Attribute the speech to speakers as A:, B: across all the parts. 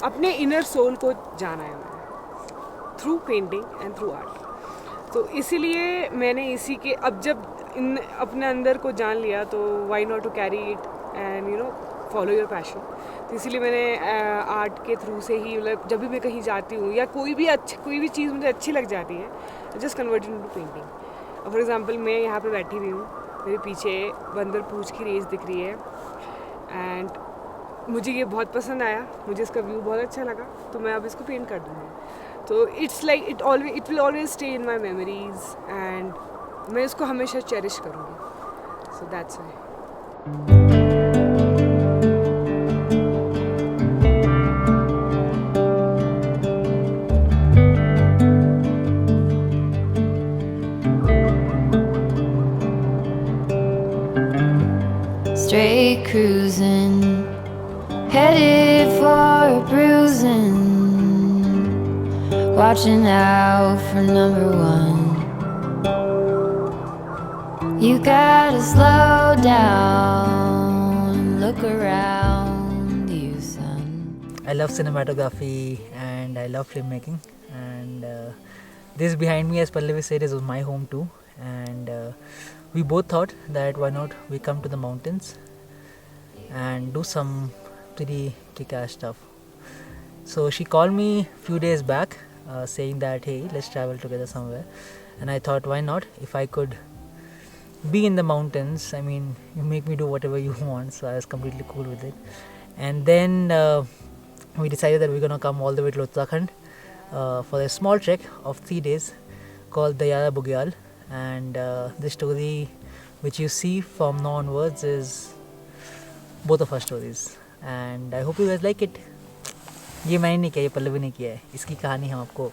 A: अपने inner soul को जाना है मैंने through painting and through art. तो इसीलिए मैंने इसी के अब जब इन अपने अंदर को जान लिया तो why not to carry it and you know follow your passion. तो इसीलिए मैंने आर्ट के थ्रू से ही मतलब जब भी मैं कहीं जाती हूँ या कोई भी चीज़ मुझे अच्छी लग जाती है just convert into painting. For example मैं यहाँ पे बैठी हुई हूँ, मेरे पीछे बंदर पूंछ की रेस दिख रही है एंड मुझे ये बहुत पसंद आया, मुझे इसका व्यू बहुत अच्छा लगा, तो मैं अब इसको पेंट कर दूँगी। तो it's like it will always stay in my memories and मैं इसको हमेशा चेरिश करूँगी। So that's why.
B: Straight cruising, headed for a bruising, watching out for number one. You gotta slow down, look around you, son.
C: I love cinematography and I love filmmaking, and this behind me, as Pallavi said, is my home too. And we both thought that why not we come to the mountains and do some pretty kick-ass stuff. So she called me few days back saying that hey, let's travel together somewhere, and I thought why not, if I could be in the mountains, I mean you make me do whatever you want, so I was completely cool with it. And then we decided that we're gonna come all the way to Uttarakhand for a small trek of 3 days called Dayara Bugyal. And the story which you see from now onwards is both of our stories, and I hope you guys like it. ये मैंने नहीं किया, ये पल्लवी ने किया है, इसकी कहानी हम आपको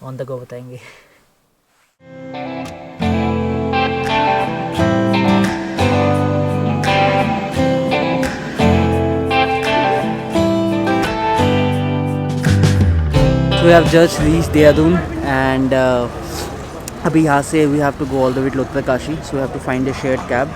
C: ऑन द गो बताएंगे। So we have just reached Dehradun, and अभी यहाँ से we have to go all the way to Uttarkashi, so we have to find a shared cab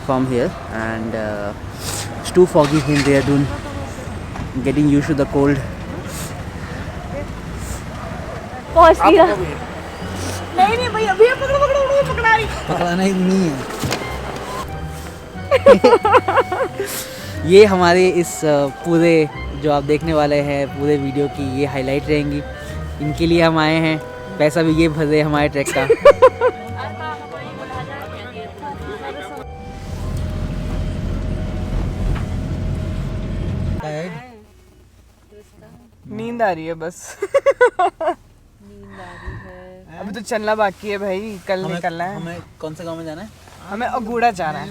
C: from here, and it's too foggy in Dehradun, getting used to the cold.
D: पहुंच गया। नहीं भैया भैया पकड़ा रही।
C: पकड़ाना ही नहीं है। ये हमारे इस पूरे जो आप देखने वाले हैं पूरे वीडियो की ये हाईलाइट रहेंगी, इनके लिए हम आए हैं, पैसा भी ये भर रहे हैं हमारे ट्रैक का।
A: नींद आ रही है बस। अभी तो चलना बाकी है भाई, कल निकलना है।
C: हमें कौन से गांव में जाना है?
A: हमें अगोड़ा जाना है।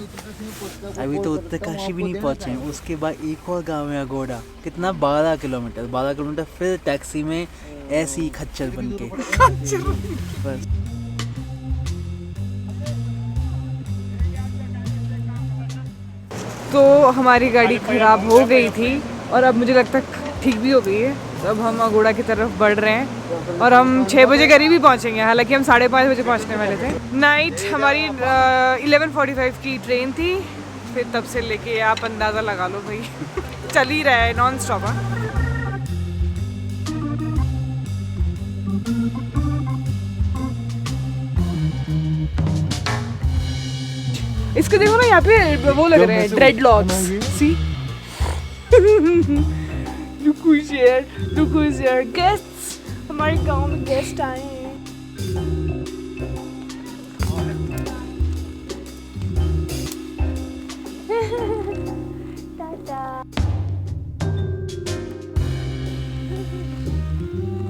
C: अभी तो उत्तरकाशी भी नहीं पहुंचे हैं, उसके बाद एक और गांव है अगोड़ा, कितना 12 किलोमीटर फिर टैक्सी में ऐसी ही खच्चर बन के बस।
A: तो हमारी गाड़ी खराब हो गई थी और अब मुझे लगता है ठीक भी हो गई है, तो अब हम अगोड़ा की तरफ बढ़ रहे हैं और हम 6 बजे करीब ही पहुंचेंगे, हालांकि हम 5:30 बजे पहुंचने वाले थे। नाइट हमारी 11:45 की ट्रेन थी, फिर तब से लेके आप अंदाज़ा लगा लो भाई चल ही रहा है नॉन स्टॉप। इसको देखो ना, यहाँ पे वो लग रहे हैं ड्रेडलॉक्स, सी लुक यार गेस्ट्स, हमारे गांव में गेस्ट आए हैं।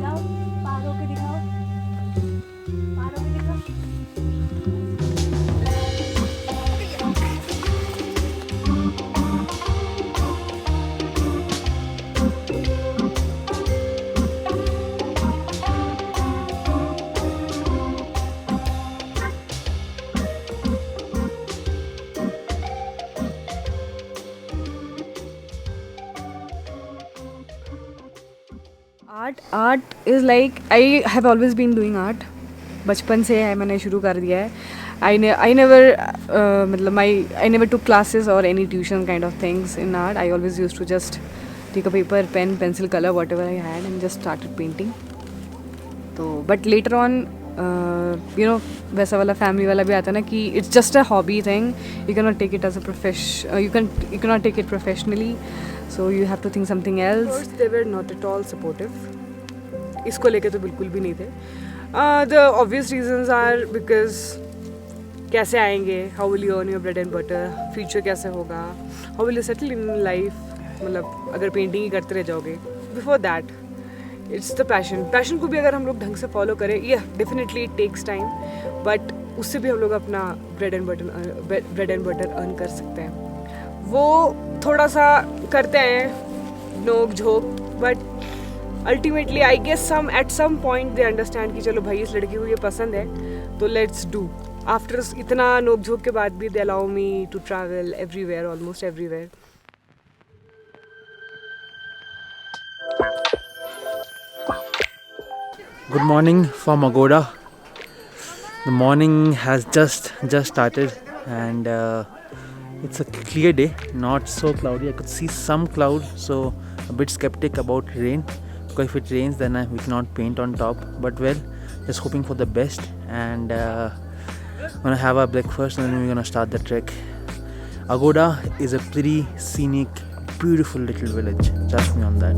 D: जाओ पारो के दिखाओ, पारो के दिखाओ।
A: Art is like I have always been doing art, बचपन से है मैंने शुरू कर दिया है। I never took classes or any tuition kind of things in art. I always use to just take a paper, pen, pencil, color, whatever I had, and just started painting. तो but later on, you know, वैसा वाला family वाला भी आता है ना कि it's just a hobby thing. You cannot take it as a profession. You cannot take it professionally. So you have to think something else. First, they were not at all supportive. इसको लेके तो बिल्कुल भी नहीं थे. The obvious reasons are because कैसे आएंगे, how will you earn your bread and butter, future कैसे होगा, how will you settle in life, मतलब अगर पेंटिंग ही करते रह जाओगे. Before that, it's the passion को भी अगर हम लोग ढंग से फॉलो करें, yeah, definitely it takes time, but उससे भी हम लोग अपना bread and butter earn कर सकते हैं. वो थोड़ा सा करते हैं नोक झोंक, but ultimately I guess at some point they understand कि चलो भाई इस लड़की को ये पसंद है तो let's do. After इतना नोक झोंक के बाद भी they allow me to travel everywhere, almost everywhere.
C: Good morning from Agoda. The morning has just started and it's a clear day, not so cloudy. I could see some cloud, so a bit skeptic about rain, because if it rains then we cannot paint on top, but well, just hoping for the best. And gonna have our breakfast and then we're gonna start the trek. Agoda is a pretty scenic, beautiful little village, trust me on that.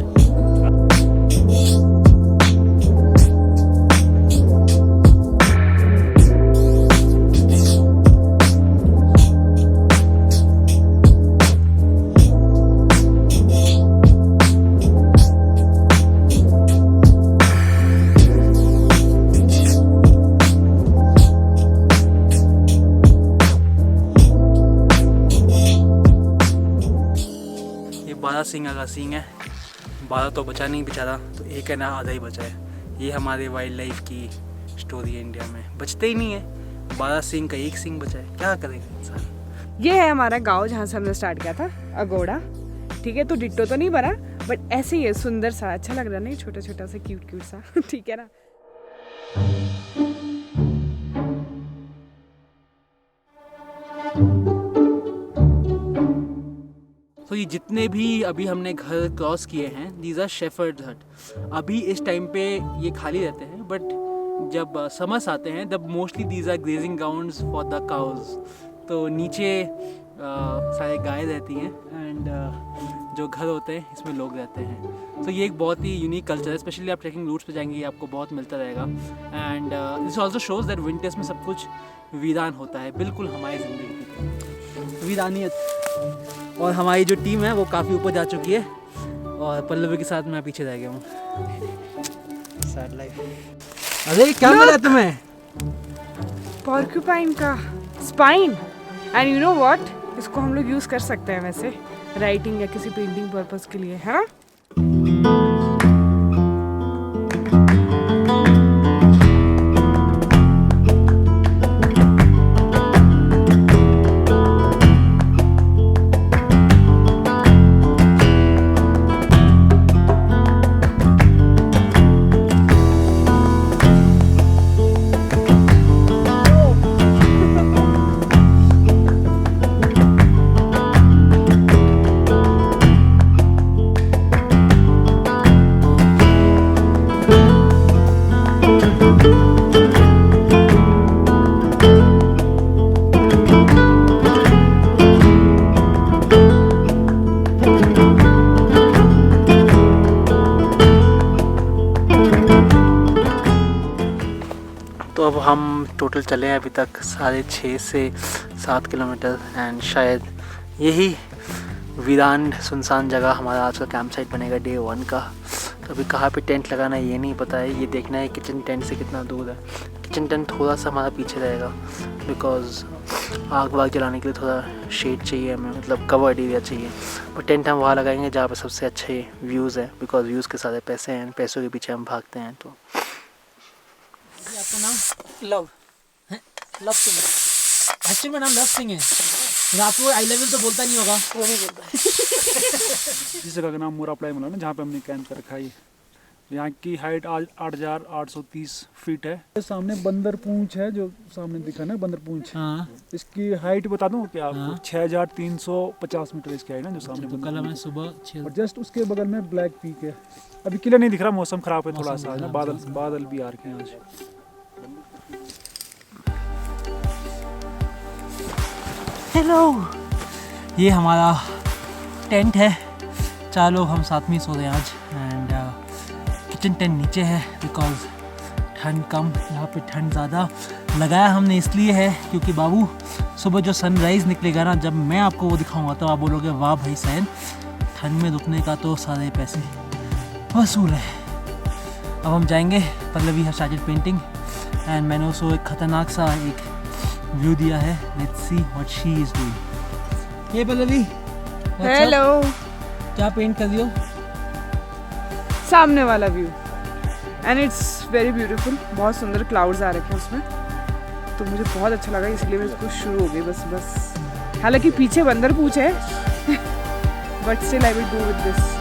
C: Singh का सिंह है, 12 तो बचा नहीं बेचारा, तो एक है ना आधा ही बचा है. ये हमारे वाइल्ड लाइफ की स्टोरी है. इंडिया में बचते ही नहीं है, 12 सिंह का एक सिंह बचा है, क्या करेगा इंसान.
A: ये है हमारा गांव जहाँ से हमने स्टार्ट किया था, अगोड़ा. ठीक है, तो डिट्टो तो नहीं बना, बट ऐसे ही है, सुंदर सा, अच्छा लग रहा है ना, छोटा छोटा सा क्यूट सा. ठीक है ना.
C: तो ये जितने भी अभी हमने घर क्रॉस किए हैं, दीज आर शेफर्ड हट. अभी इस टाइम पे ये खाली रहते हैं, बट जब समर्स आते हैं तब mostly these are grazing grounds for the cows. तो नीचे सारे गाय रहती हैं एंड जो घर होते हैं इसमें लोग रहते हैं. तो ये एक बहुत ही यूनिक कल्चर है, स्पेशली आप ट्रैकिंग रूट्स पे जाएंगे आपको बहुत मिलता रहेगा. And this also shows that winters में सब कुछ वीरान होता है, बिल्कुल हमारी ज़िंदगी की वीरानियत. और हमारी जो टीम है वो काफ़ी ऊपर जा चुकी है और पल्लवी के साथ मैं पीछे रह गया हूँ. Sad life. अरे क्या मिला तुम्हें?
A: पॉर्क्यूपाइन का spine. And you know what, इसको हम लोग यूज़ कर सकते हैं वैसे राइटिंग या किसी पेंटिंग पर्पस के लिए, है ना.
C: तो अब हम टोटल चले हैं अभी तक 6.5 से 7 किलोमीटर एंड शायद यही वीरान सुनसान जगह हमारा आज का कैंप साइट बनेगा डे 1 का. तो अभी कहाँ पे टेंट लगाना है ये नहीं पता है, ये देखना है किचन टेंट से कितना दूर है. किचन टेंट थोड़ा सा हमारा पीछे रहेगा बिकॉज आग वाग जलाने के लिए थोड़ा शेड चाहिए हमें, मतलब कवर्ड एरिया चाहिए. पर टेंट हम वहाँ लगाएंगे जहाँ पर सबसे अच्छे व्यूज़ है, बिकॉज व्यूज़ के सारे पैसे हैं, पैसों के पीछे हम भागते हैं. तो आपका नाम लव है? लव सिंह. एक्चुअली मेरा नाम लव सिंह है. आपको आई लव यू तो बोलता नहीं होगा. वो नहीं बोलता.
E: जिस जगह का नाम मोरापड़ाई मिला ना, जहाँ पे हमने कैंप कर रखा है, यहाँ की हाइट 8,830 फीट है।
F: सामने बंदर पूंछ है जो सामने दिखा ना, बंदर पूंछ।
C: हाँ
F: इसकी हाइट बता दूं क्या आपको?
C: हाँ।
F: 6,350 मीटर इसकी हाइट है जो सामने
C: तो
F: बंदर
C: कल हमें
F: पूंछ।
C: सुबह 6
F: और जस्ट उसके बगल में ब्लैक पीक है। अभी क्लियर नहीं दिख रहा, मौसम खराब है थोड़ा
C: मौसम
F: सा, है ना,
C: खराब
F: बादल बादल भी आ रखे हैं आज।
C: हेलो, ये हमारा टेंट है। 4 लोग हम साथ में ही सो रहे हैं आज। एंड किचन टेंट नीचे है बिकॉज ठंड कम, यहाँ पे ठंड ज़्यादा। लगाया हमने इसलिए है क्योंकि बाबू सुबह जो सनराइज़ निकलेगा ना, जब मैं आपको वो दिखाऊंगा तो आप बोलोगे वाह भाई सैन, ठंड में रुकने का तो सारे पैसे वसूल है। अब हम जाएंगे, पल्लवी है स्टार्टेड पेंटिंग एंड मैंने उसको एक ख़तरनाक सा एक व्यू दिया है। Let's see what she is doing. ये पल्लवी,
A: हेलो।
C: क्या पेंट कर रही हो?
A: सामने वाला view and it's very beautiful. बहुत सुंदर क्लाउड्स आ रखे हैं उसमें, तो मुझे बहुत अच्छा लगा, इसलिए मैं इसको शुरू हो गई बस। हालांकि पीछे बंदर पूछ है but still I will do with this.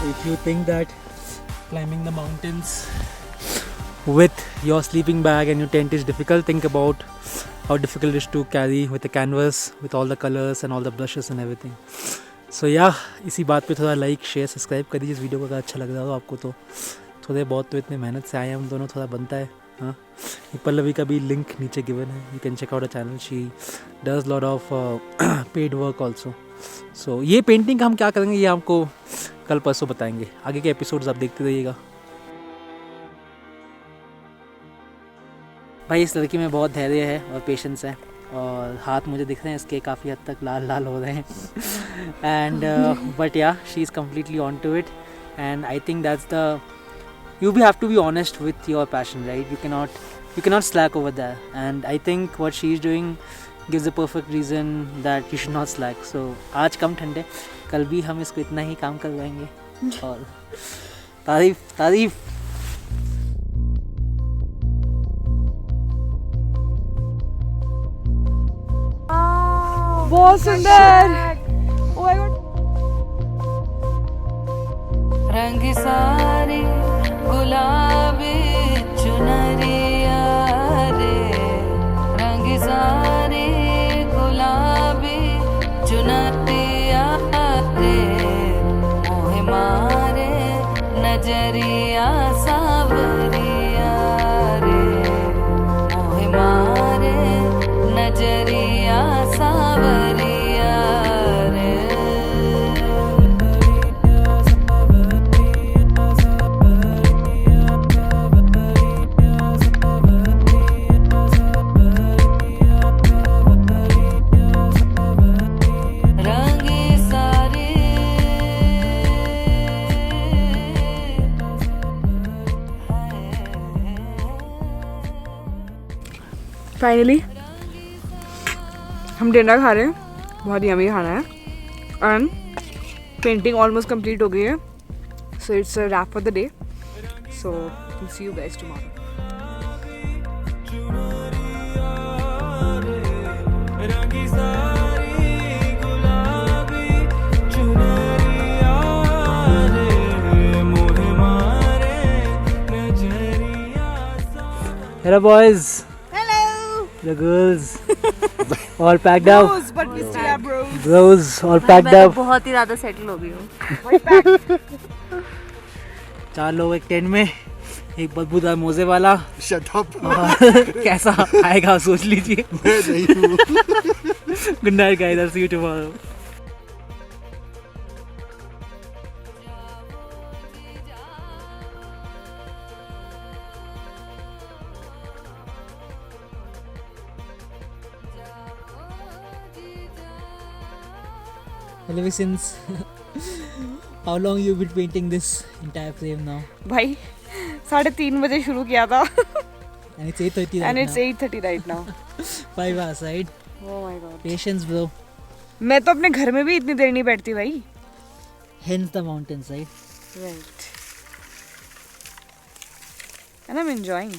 C: If you think that climbing the mountains with your sleeping bag and your tent is difficult, think about how difficult it is to carry with a canvas with all the colors and all the brushes and everything. So yeah, इसी बात पे थोड़ा like share subscribe कर दीजिए इस video को अगर अच्छा लग रहा हो आपको तो। थोड़े बहुत तो इतने मेहनत से आए हैं हम दोनों, थोड़ा बनता है। हाँ, पल्लवी का भी लिंक नीचे गिवन है, you can check out a channel. She does lot of paid work also. So ये पेंटिंग का हम क्या करेंगे ये आपको कल परसों बताएंगे। आगे के एपिसोड्स आप देखते रहिएगा। भाई इस लड़की में बहुत धैर्य है और पेशेंस है, और हाथ मुझे दिख रहे हैं इसके काफ़ी हद तक लाल लाल हो रहे हैं। And but yeah she is completely on to it and I think that's the you भी have to be honest with your passion, right? You cannot slack over that, and I think what she is doing gives a perfect reason that you should not slack. So आज कम ठंडे, कल भी हम इसको इतना ही काम करवाएंगे। और तारीफ
A: बहुत सुंदर। Oh my God.
B: रंग सारी गुलाबी चुनरिया रे, रंग सारी गुलाबी चुनरिया रे, मोहे मारे नजरिया सावरिया रे, मोहे मारे नजरिया सावरिया रे।
A: फाइनली हम डिनर खा रहे हैं, बहुत यमी खाना है एंड पेंटिंग ऑलमोस्ट कंप्लीट हो गई है। So it's a wrap for the day, so see you guys tomorrow.
C: Hello boys. The girls all packed up.
A: But we still are bros.
C: Bros all packed
D: मैं तो
C: up.
D: बहुत ही ज्यादा settle हो गई हूँ।
C: 4 लोग एक टेंट में, एक बदबूदार मोजे वाला।
G: Shut up.
C: कैसा आएगा सोच लीजिए।
G: मैं नहीं हूँ।
C: Good night guys, I'll see you tomorrow. Hello, since how long you been painting this entire frame now?
A: भाई 3:30 बजे शुरू किया था
C: And it's 8:30 right
A: and it's
C: now.
A: 8:30 right now.
C: 5 hours, right?
A: Oh my god.
C: Patience, bro.
A: मैं तो अपने घर में भी इतनी देर नहीं बैठती भाई.
C: Hence the mountains, right?
A: Right. And I'm enjoying.